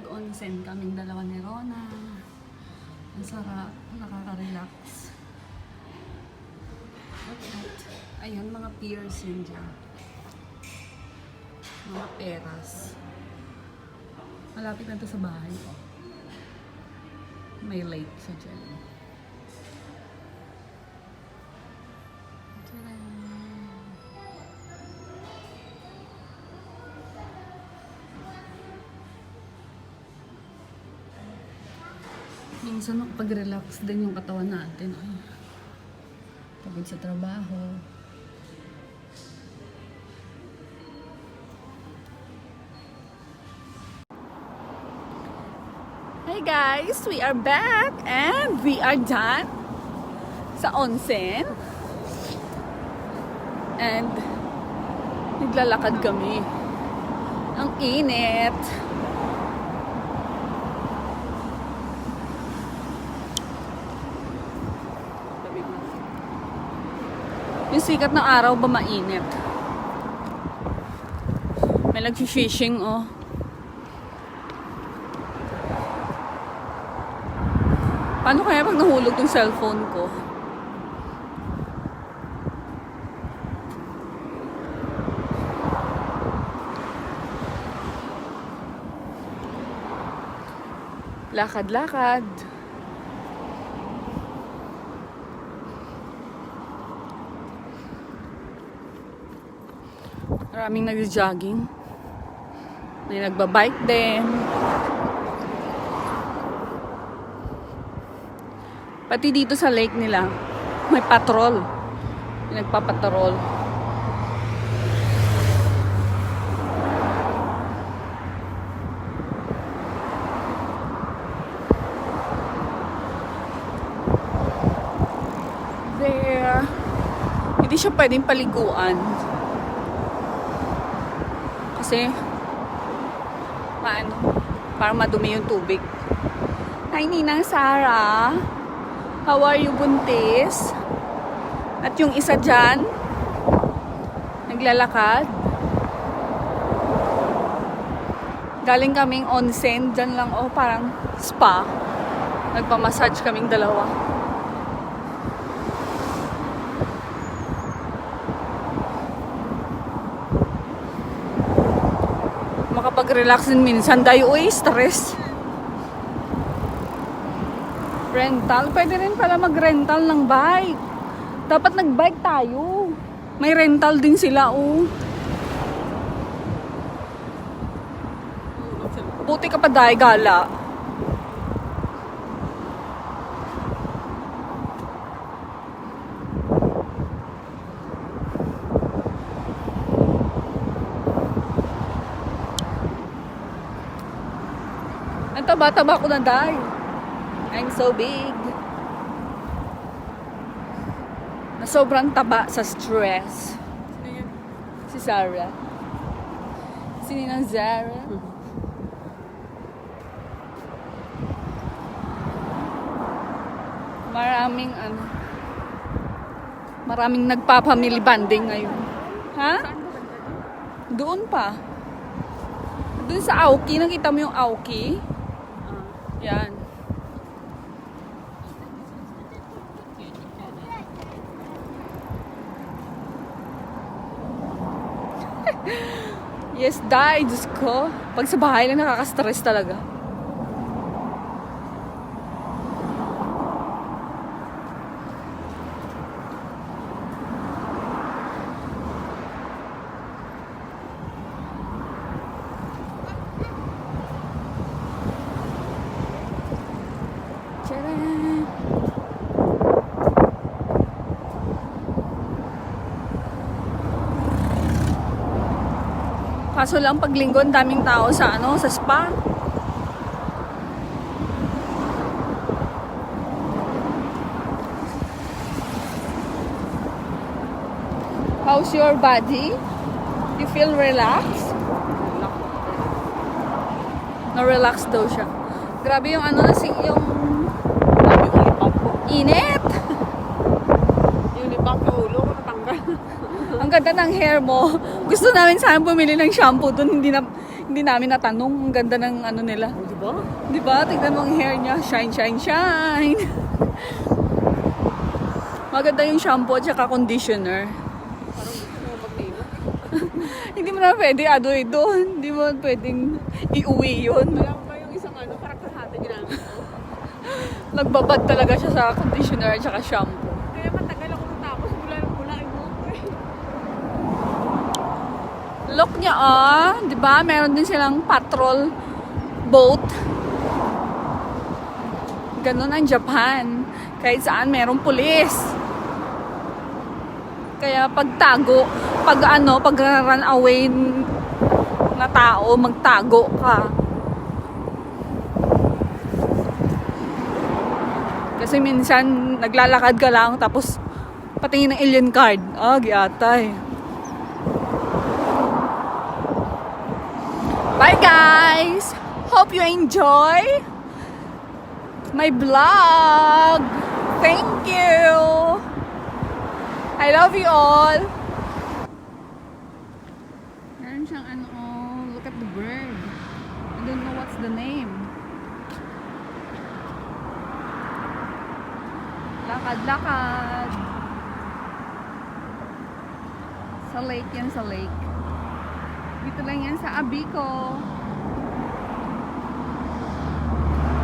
nag-onsen kaming dalawa ni Rona. Ang sarap, nakaka-relax. Look at, ayun, mga piers yun dyan. Mga peras. Malapit na to sa bahay ko. May lake sa dyan. Minsan pag-relax din yung katawan natin. Ay, pagod sa trabaho. Hey guys, we are back and we are done sa onsen. And naglalakad kami. Ang init. Yung sikat ng araw ba mainit? May nag-fishing, oh. Paano kaya pag nahulog yung cellphone ko? Lakad-lakad. Maraming nag-jogging. May nagbabike din. Pati dito sa lake nila, may patrol. May nagpapatrol. There. Hindi siya pwedeng paliguan. Kasi parang madumi yung tubig. Hi, Ninang Sarah. How are you, buntis? At yung isa dyan, naglalakad. Galing kaming onsen. Dyan lang, oh, parang spa. Nagpamassage kaming dalawa. Makapag-relax din minsan. Dayo, uy, stress. Rental. Pwede rin pala mag-rental ng bike. Dapat nag-bike tayo. May rental din sila, oh. Buti ka pa dahil gala. Ang taba-taba ko na dahil. I'm so big. Na sobrang taba sa stress. Si Sarah. Si Ninang Zara. Maraming nagpa-family bonding ngayon. Ha? Doon pa. Doon sa Auki. Nakita mo yung Auki? Yan. Yes, dahil Diyos ko. Pag sa bahay lang nakaka-stress talaga. Tcharam! Kaso lang pag linggo, ang daming tao sa sa spa. How's your body? You feel relaxed? Na-relax daw siya. Grabe yung yung init. Yung libak na ulo ko natanggal. Ang ganda ng hair mo. Gusto namin sana bumili ng shampoo doon, hindi Hindi namin natanong. Ang ganda ng ano nila. Oh, di ba? Di ba? Tignan mo ang hair niya. Shine, shine, shine. Maganda yung shampoo at saka conditioner. Parang gusto mo mag-nilo. Hindi mo na pwede adoy doon. Hindi mo pwedeng iuwi yun. Alam ba yung isang ano, parang kahati ginamit ko. Nagbabad talaga siya sa conditioner at saka shampoo. Kaya matagal ako natapos, mula ng mula yung buhok ko eh. Look niya di ba? Meron din silang patrol boat. Ganun ang Japan. Kahit saan merong pulis. Kaya pag run away na tao, magtago ka. Kasi minsan naglalakad ka lang tapos patingin ng alien card. Giatay. Bye guys! Hope you enjoy my vlog. Thank you! I love you all! Meron siyang look at the bird. I don't know what's the name. Lakad-lakad. Sa lake yan, sa lake. Dito lang yan sa Abico.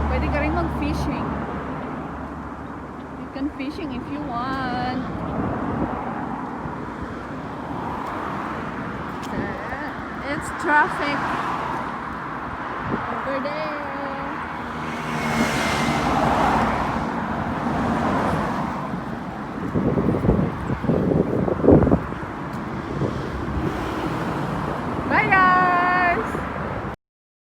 Pwede ka rin mag-fishing. You can fishing if you want. It's traffic over there.